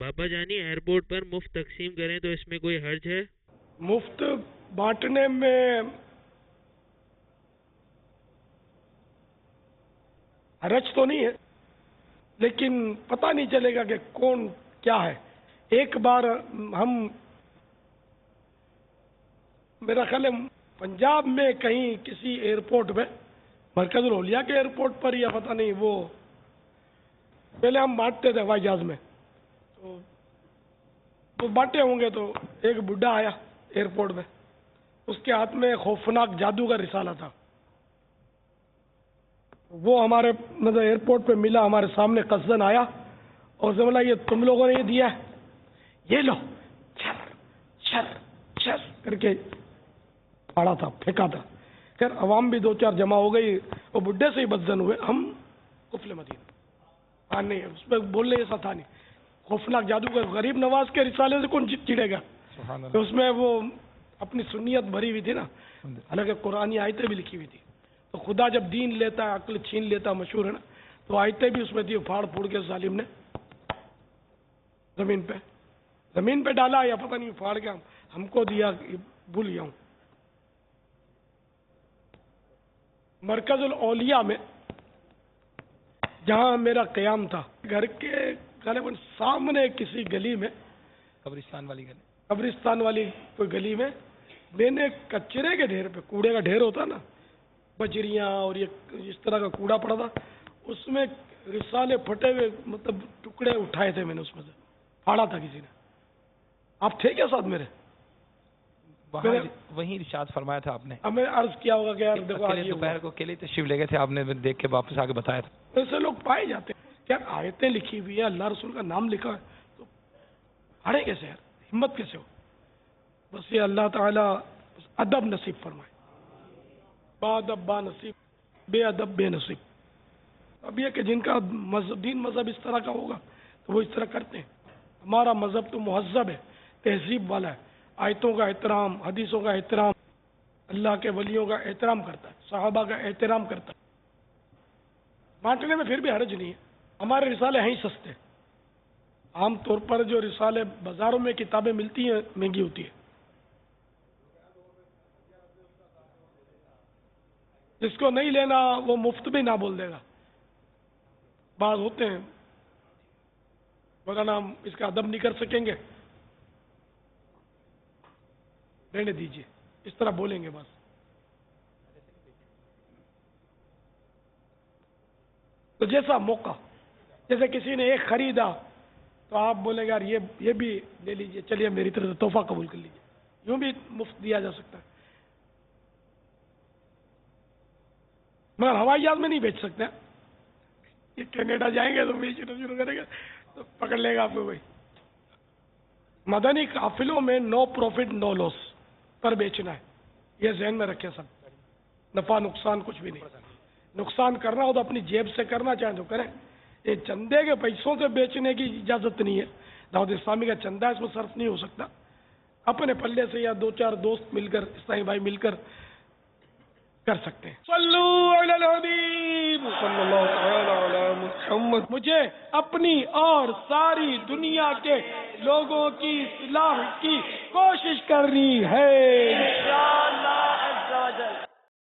بابا جانی ایئرپورٹ پر مفت تقسیم کریں تو اس میں کوئی حرج ہے؟ مفت بانٹنے میں حرج تو نہیں ہے، لیکن پتہ نہیں چلے گا کہ کون کیا ہے۔ ایک بار ہم میرا خیال ہے پنجاب میں کہیں کسی ایئرپورٹ پہ، مرکز الاولیاء کے ایئرپورٹ پر یا پتہ نہیں، وہ پہلے ہم بانٹتے تھے ہوائی جہاز میں، تو وہ بانٹے ہوں گے تو ایک بڈھا آیا ایئرپورٹ میں، اس کے ہاتھ میں خوفناک جادو کا رسالہ تھا، وہ ہمارے مطلب ایئرپورٹ پہ ملا، ہمارے سامنے قصدن آیا اور سے بولا یہ تم لوگوں نے یہ دیا ہے، یہ لو، چھر چھر چھر کر کے پھاڑا تھا، پھینکا تھا۔ خیر عوام بھی دو چار جمع ہو گئی، وہ بڈھے سے ہی بدزن ہوئے، ہم قفل مدینہ، ہاں نہیں اس پہ بولنے ایسا تھا نہیں، خوفناک جادو کا غریب نواز کے رسالے سے کون چڑے گا؟ تو اس میں وہ اپنی سنیت بھری ہوئی تھی نا، حالانکہ قرآنی آیتیں بھی لکھی ہوئی تھی، تو خدا جب دین لیتا ہے عقل چھین لیتا ہے، مشہور ہے نا، تو آیتیں بھی اس میں تھی، پھاڑ پھوڑ کے ظالم نے زمین پہ ڈالا، یا پتہ نہیں پھاڑ کے ہم کو دیا، بھول گیا ہوں۔ مرکز الاولیاء میں جہاں میرا قیام تھا، گھر کے غالباً سامنے کسی گلی میں، قبرستان والی کوئی گلی میں، میں نے کچرے کے ڈھیر پہ، کوڑے کا ڈھیر ہوتا نا، بجریاں اور یہ اس طرح کا کوڑا پڑا تھا، اس میں رسالے پھٹے ہوئے مطلب ٹکڑے اٹھائے تھے، میں نے اس میں سے پھاڑا تھا کسی نے۔ آپ تھے کیا ساتھ میرے؟ وہیں ارشاد فرمایا تھا آپ نے، اب میں عرض کیا ہوگا کہ یار دیکھو آج دوپہر کو اکیلے تشریف لے گئے تھے، آپ نے دیکھ کے واپس آ کے بتایا تھا۔ ایسے لوگ پائے جاتے ہیں کہ یار آیتیں لکھی ہوئی ہے، اللہ رسول کا نام لکھا ہے، تو پڑھے کیسے یار، ہمت کیسے ہو؟ بس یہ اللہ تعالیٰ ادب نصیب فرمائے، با ادب با نصیب، بے ادب بے نصیب۔ اب یہ کہ جن کا دین مذہب اس طرح کا ہوگا تو وہ اس طرح کرتے ہیں۔ ہمارا مذہب تو مہذب ہے، تہذیب والا ہے، آیتوں کا احترام، حدیثوں کا احترام، اللہ کے ولیوں کا احترام کرتا ہے، صحابہ کا احترام کرتا ہے۔ بانٹنے میں پھر بھی حرج نہیں ہے، ہمارے رسالے ہیں ہی سستے، عام طور پر جو رسالے بازاروں میں کتابیں ملتی ہیں مہنگی ہوتی ہے، جس کو نہیں لینا وہ مفت بھی نہ بول دے گا، بعض ہوتے ہیں مولانا ہم اس کا ادب نہیں کر سکیں گے، رہنے دیجیے، اس طرح بولیں گے بس۔ تو جیسا موقع، جیسے کسی نے ایک خریدا تو آپ بولیں گے یار یہ بھی لے لیجئے، چلیے میری طرف سے تحفہ قبول کر لیجئے، یوں بھی مفت دیا جا سکتا ہے، مگر ہوائی جہاز میں نہیں بیچ سکتے، یہ کینیڈا جائیں گے تو بیچنا شروع کریں گے تو پکڑ لے گا آپ کو کوئی۔ مدنی قافلوں میں نو پروفٹ نو لاس پر بیچنا ہے، یہ ذہن میں رکھیں سب، نفع نقصان کچھ بھی نہیں، نقصان کرنا ہو تو اپنی جیب سے کرنا چاہیں تو کریں، یہ چندے کے پیسوں سے بیچنے کی اجازت نہیں ہے، دعوت اسلامی کا چندہ اس میں صرف نہیں ہو سکتا، اپنے پلے سے یا دو چار دوست مل کر، اسلامی بھائی مل کر کر سکتے ہیں۔ صلو علی الحبیب صلی اللہ تعالی علی محمد۔ مجھے اپنی اور ساری دنیا کے لوگوں کی اصلاح کی کوشش کرنی ہے۔